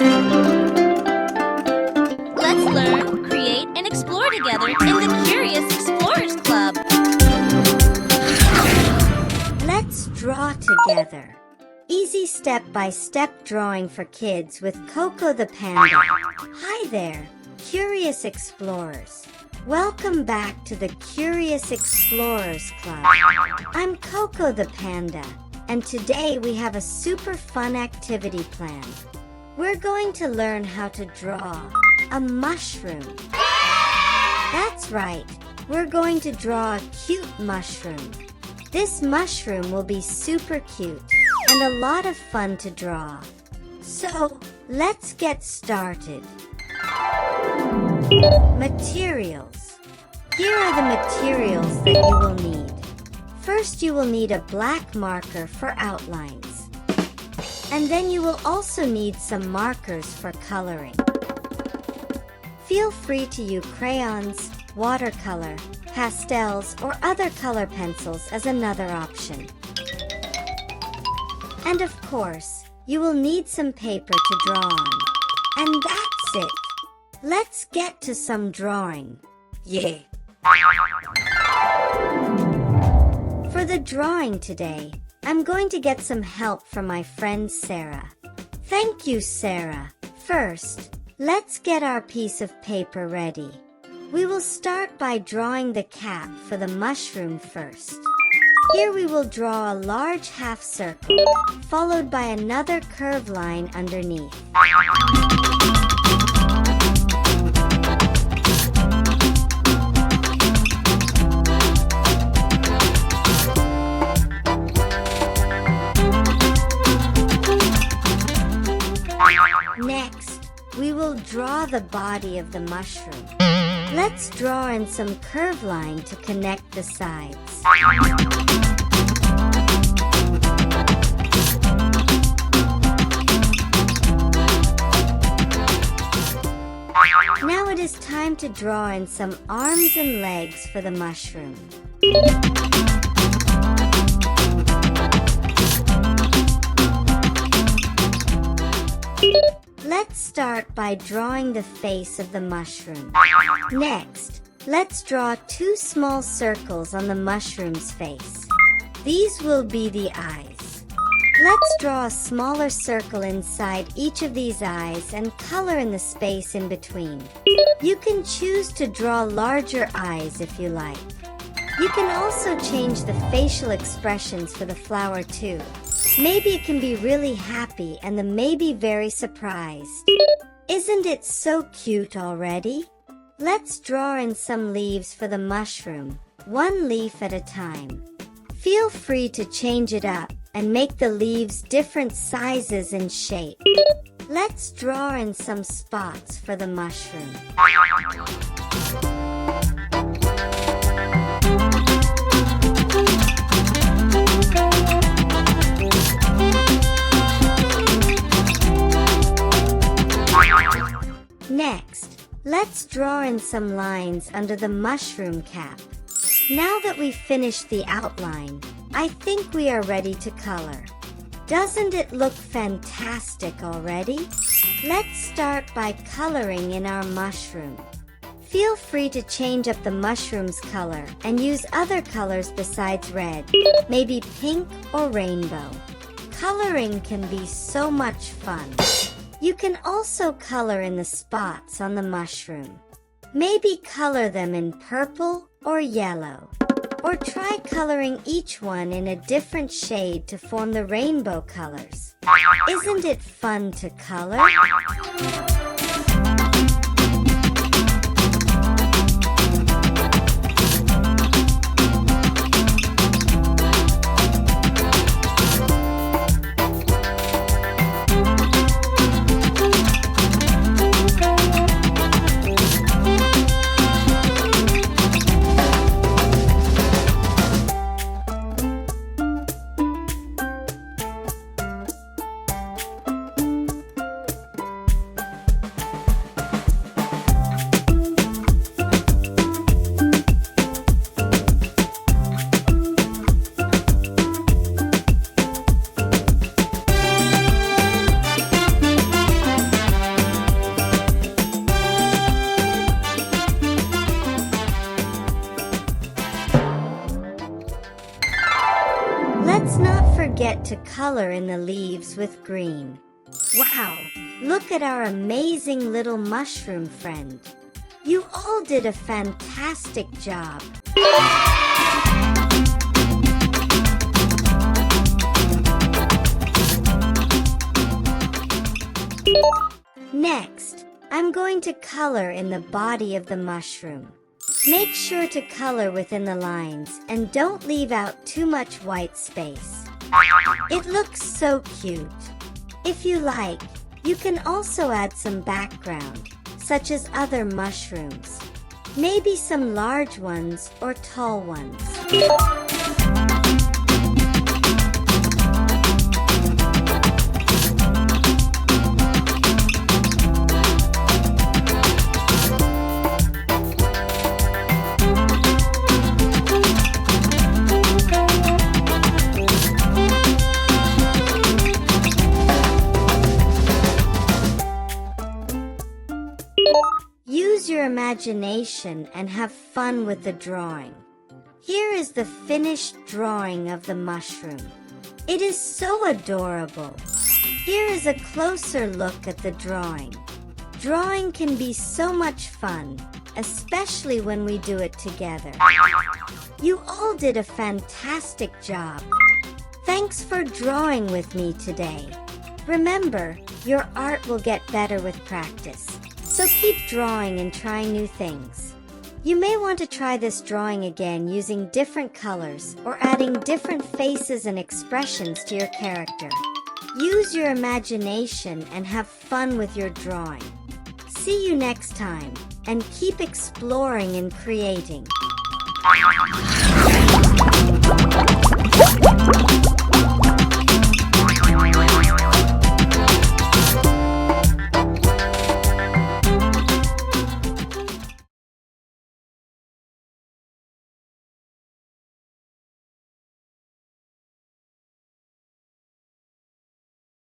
Let's learn, create, and explore together in the Curious Explorers Club. Let's draw together. Easy step-by-step drawing for kids with Coco the Panda. Hi there, Curious Explorers. Welcome back to the Curious Explorers Club. I'm Coco the Panda, and today we have a super fun activity planned. We're going to learn how to draw a mushroom. That's right, we're going to draw a cute mushroom. This mushroom will be super cute and a lot of fun to draw. So, let's get started. Materials. Here are the materials that you will need. First, you will need a black marker for outlines. And then you will also need some markers for coloring. Feel free to use crayons, watercolor, pastels, or other color pencils as another option. And of course, you will need some paper to draw on. And that's it. Let's get to some drawing. Yay! For the drawing today, I'm going to get some help from my friend Sarah. Thank you, Sarah. First, let's get our piece of paper ready. We will start by drawing the cap for the mushroom first. Here we will draw a large half circle, followed by another curved line underneath. Next, we will draw the body of the mushroom. Let's draw in some curved line to connect the sides. Now it is time to draw in some arms and legs for the mushroom. Let's start by drawing the face of the mushroom. Next, let's draw two small circles on the mushroom's face. These will be the eyes. Let's draw a smaller circle inside each of these eyes and color in the space in between. You can choose to draw larger eyes if you like. You can also change the facial expressions for the flower too. Maybe it can be really happy and the maybe very surprised. Isn't it so cute already? Let's draw in some leaves for the mushroom, one leaf at a time. Feel free to change it up and make the leaves different sizes and shape. Let's draw in some spots for the mushroom. Next, let's draw in some lines under the mushroom cap. Now that we've finished the outline, I think we are ready to color. Doesn't it look fantastic already? Let's start by coloring in our mushroom. Feel free to change up the mushroom's color and use other colors besides red, maybe pink or rainbow. Coloring can be so much fun. You can also color in the spots on the mushroom. Maybe color them in purple or yellow. Or try coloring each one in a different shade to form the rainbow colors. Isn't it fun to color? forget to color in the leaves with green. Wow! Look at our amazing little mushroom friend. You all did a fantastic job. Next, I'm going to color in the body of the mushroom. Make sure to color within the lines and don't leave out too much white space. It looks so cute. If you like, you can also add some background, such as other mushrooms. Maybe some large ones or tall ones. Use your imagination and have fun with the drawing. Here is the finished drawing of the mushroom. It is so adorable. Here is a closer look at the drawing. Drawing can be so much fun, especially when we do it together. You all did a fantastic job. Thanks for drawing with me today. Remember, your art will get better with practice. So keep drawing and trying new things. You may want to try this drawing again using different colors or adding different faces and expressions to your character. Use your imagination and have fun with your drawing. See you next time, and keep exploring and creating.